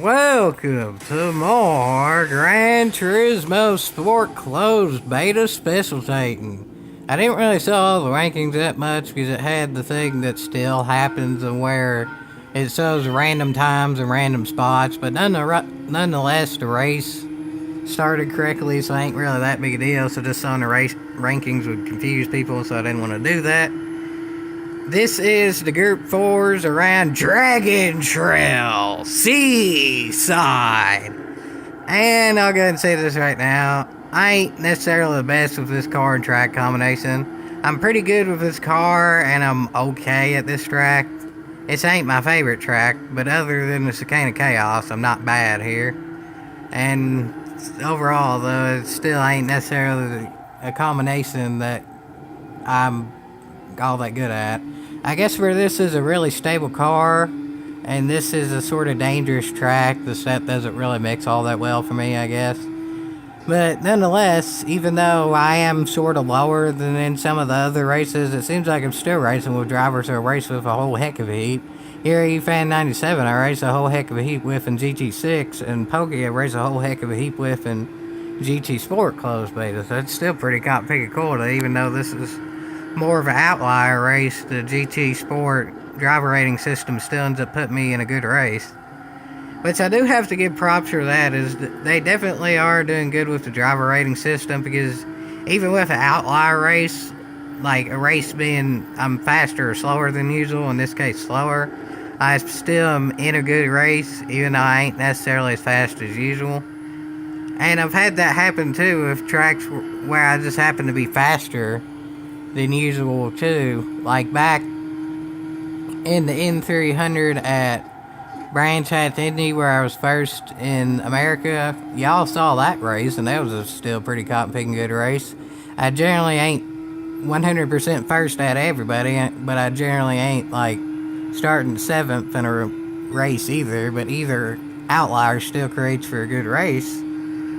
Welcome to more Gran Turismo Sport Closed Beta Specialtatin. I didn't really sell all the rankings that much because it had the thing that still happens and where it shows random times and random spots, but nonetheless the race started correctly, so it ain't really that big a deal. So just on the race rankings would confuse people, so I didn't want to do that. This is the Group 4s around Dragon Trail Seaside. And I'll go ahead and say this right now. I ain't necessarily the best with this car and track combination. I'm pretty good with this car, and I'm okay at this track. This ain't my favorite track, but other than the Cicada Chaos, I'm not bad here. And overall, though, it still ain't necessarily a combination that I'm all that good at. I guess for this is a really stable car, and this is a sort of dangerous track. The set doesn't really mix all that well for me, I guess. But nonetheless, even though I am sort of lower than in some of the other races, it seems like I'm still racing with drivers who I race with a whole heck of a heap. Here at Fan 97, I race a whole heck of a heap with in GT6, and Pokey I race a whole heck of a heap with in GT Sport Closed Beta. So it's still pretty pretty cool, even though this is more of an outlier race. The GT Sport driver rating system still ends up putting me in a good race. Which I do have to give props for that, is that they definitely are doing good with the driver rating system, because even with an outlier race, like a race being I'm faster or slower than usual, in this case slower, I still am in a good race, even though I ain't necessarily as fast as usual. And I've had that happen too with tracks where I just happen to be faster than usual too. Like back in the N300 at Branch Hatch, Indy, where I was first in America. Y'all saw that race, and that was a still pretty cotton-picking good race. I generally ain't 100% first at everybody, but I generally ain't like starting 7th in a race either. But either outlier still creates for a good race.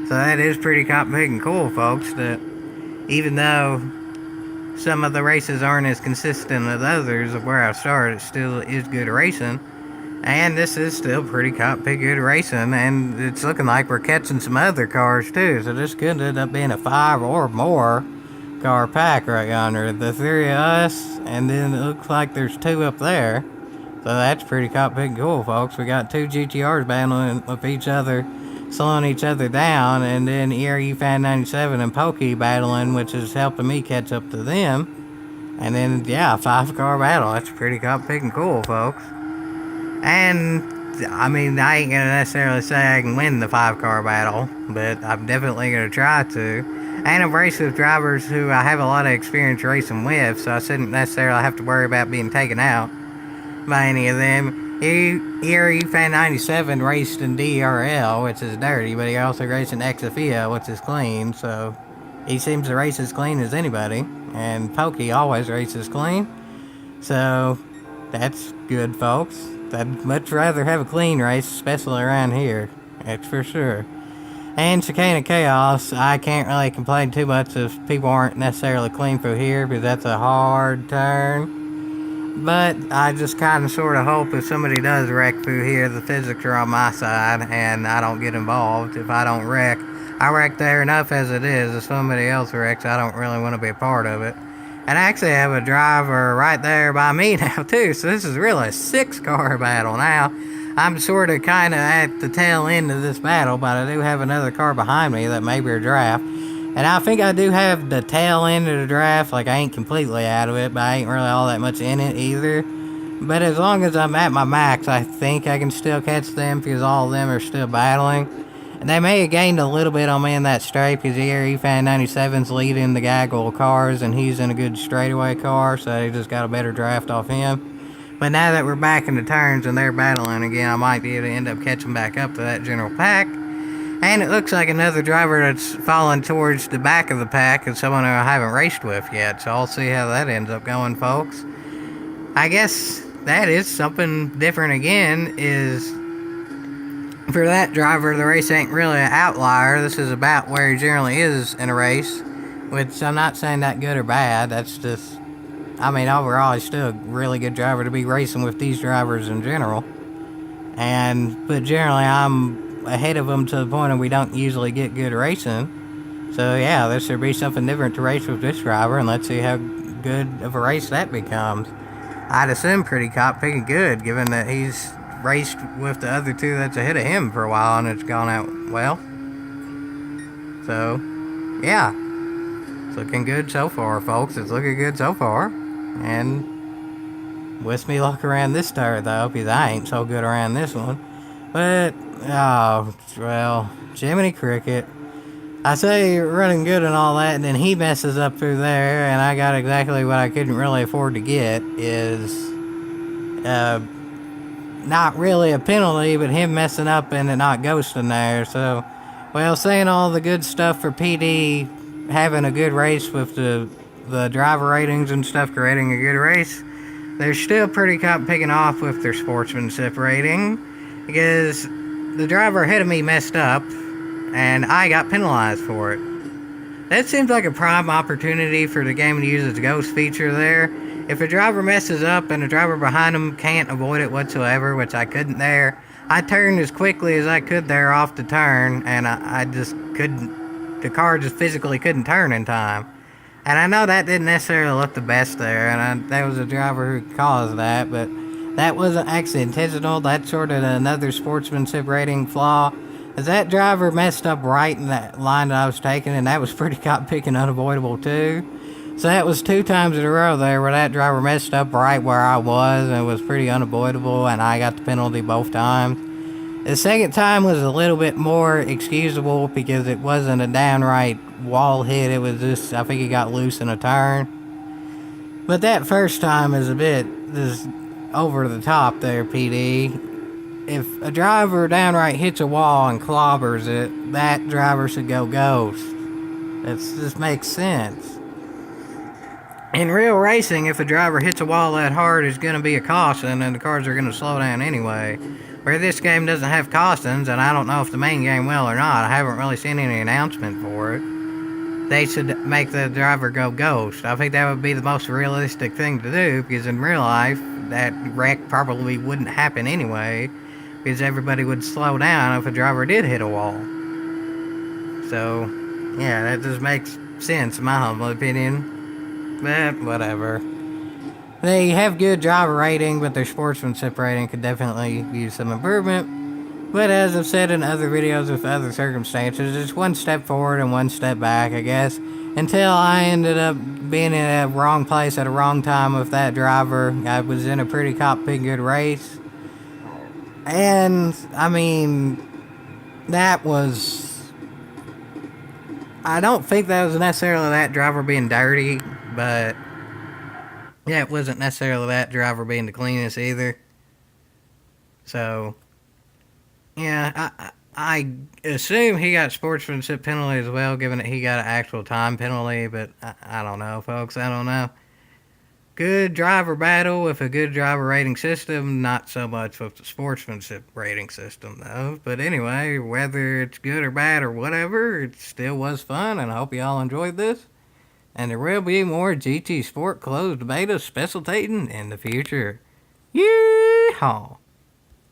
So that is pretty cotton-picking cool, folks, that even though some of the races aren't as consistent as others of where I started, it still is good racing. And this is still pretty good racing, and it's looking like we're catching some other cars too, so this could end up being a 5 or more car pack right yonder. The 3 of us, and then it looks like there's 2 up there. So that's pretty cool, folks. We got 2 GTRs battling with each other, slowing each other down, and then ERU Fan 97 and Pokey battling, which is helping me catch up to them. And then, yeah, a 5-car battle. That's pretty cool, folks. And, I mean, I ain't gonna necessarily say I can win the 5-car battle, but I'm definitely gonna try to. And I've raced with drivers who I have a lot of experience racing with, so I shouldn't necessarily have to worry about being taken out by any of them. Here, Fan 97 raced in DRL, which is dirty, but he also raced in XFIA, which is clean, so he seems to race as clean as anybody. And Pokey always races clean, so that's good, folks. I'd much rather have a clean race, especially around here. That's for sure. And Cicada Chaos, I can't really complain too much if people aren't necessarily clean through here, because that's a hard turn. But I just kind of sort of hope if somebody does wreck through here, the physics are on my side, and I don't get involved. If I don't wreck, I wreck there enough as it is. If somebody else wrecks, I don't really want to be a part of it. And I actually have a driver right there by me now, too. So this is really a 6-car battle now. I'm sort of kind of at the tail end of this battle, but I do have another car behind me that may be a draft. And I think I do have the tail end of the draft. Like, I ain't completely out of it, but I ain't really all that much in it either. But as long as I'm at my max, I think I can still catch them, because all of them are still battling. And they may have gained a little bit on me in that straight, because here Fan 97's leading the gaggle of cars, and he's in a good straightaway car, so they just got a better draft off him. But now that we're back in the turns and they're battling again, I might be able to end up catching back up to that general pack. And it looks like another driver that's falling towards the back of the pack is someone who I haven't raced with yet, so I'll see how that ends up going, folks. I guess that is something different again, is for that driver, the race ain't really an outlier. This is about where he generally is in a race, which I'm not saying that good or bad. That's just, I mean, overall, he's still a really good driver to be racing with these drivers in general. but generally I'm ahead of him to the point where we don't usually get good racing. So yeah, this should be something different to race with this driver, and let's see how good of a race that becomes. I'd assume pretty pretty good, given that he's raced with the other two that's ahead of him for a while, and it's gone out well. So, yeah, it's looking good so far, folks. It's looking good so far, and wish me luck around this start though, because I ain't so good around this one. But oh well, Jiminy Cricket. I say running good and all that, and then he messes up through there, and I got exactly what I couldn't really afford to get, is not really a penalty, but him messing up and it not ghosting there. So, well, saying all the good stuff for PD having a good race with the driver ratings and stuff, creating a good race, they're still pretty picking off with their sportsmanship rating, because the driver ahead of me messed up, and I got penalized for it. That seems like a prime opportunity for the game to use its ghost feature there. If a driver messes up and the driver behind him can't avoid it whatsoever, which I couldn't there, I turned as quickly as I could there off the turn, and I just couldn't, the car just physically couldn't turn in time. And I know that didn't necessarily look the best there, and that was a driver who caused that, but that wasn't actually intentional. That's sort of another sportsmanship rating flaw. As that driver messed up right in that line that I was taking, and that was pretty picking unavoidable too. So that was 2 times in a row there where that driver messed up right where I was, and it was pretty unavoidable, and I got the penalty both times. The second time was a little bit more excusable because it wasn't a downright wall hit. It was just, I think he got loose in a turn. But that first time is a bit just over the top there, PD. If a driver downright hits a wall and clobbers it, that driver should go ghost. That just makes sense. In real racing, if a driver hits a wall that hard, it's going to be a caution, and the cars are going to slow down anyway. Where this game doesn't have cautions, and I don't know if the main game will or not, I haven't really seen any announcement for it, they should make the driver go ghost. I think that would be the most realistic thing to do, because in real life, that wreck probably wouldn't happen anyway, because everybody would slow down if a driver did hit a wall. So, yeah, that just makes sense in my humble opinion. But, whatever. They have good driver rating, but their sportsmanship rating could definitely use some improvement. But as I've said in other videos with other circumstances, it's one step forward and one step back, I guess. Until I ended up being in a wrong place at a wrong time with that driver. I was in a pretty good race. And, I mean, that was... I don't think that was necessarily that driver being dirty, but... yeah, it wasn't necessarily that driver being the cleanest either. So, yeah, I assume he got sportsmanship penalty as well, given that he got an actual time penalty, but I don't know, folks, I don't know. Good driver battle with a good driver rating system, not so much with the sportsmanship rating system, though. But anyway, whether it's good or bad or whatever, it still was fun, and I hope you all enjoyed this. And there will be more GT Sport closed beta Specialtatin in the future. Yeehaw!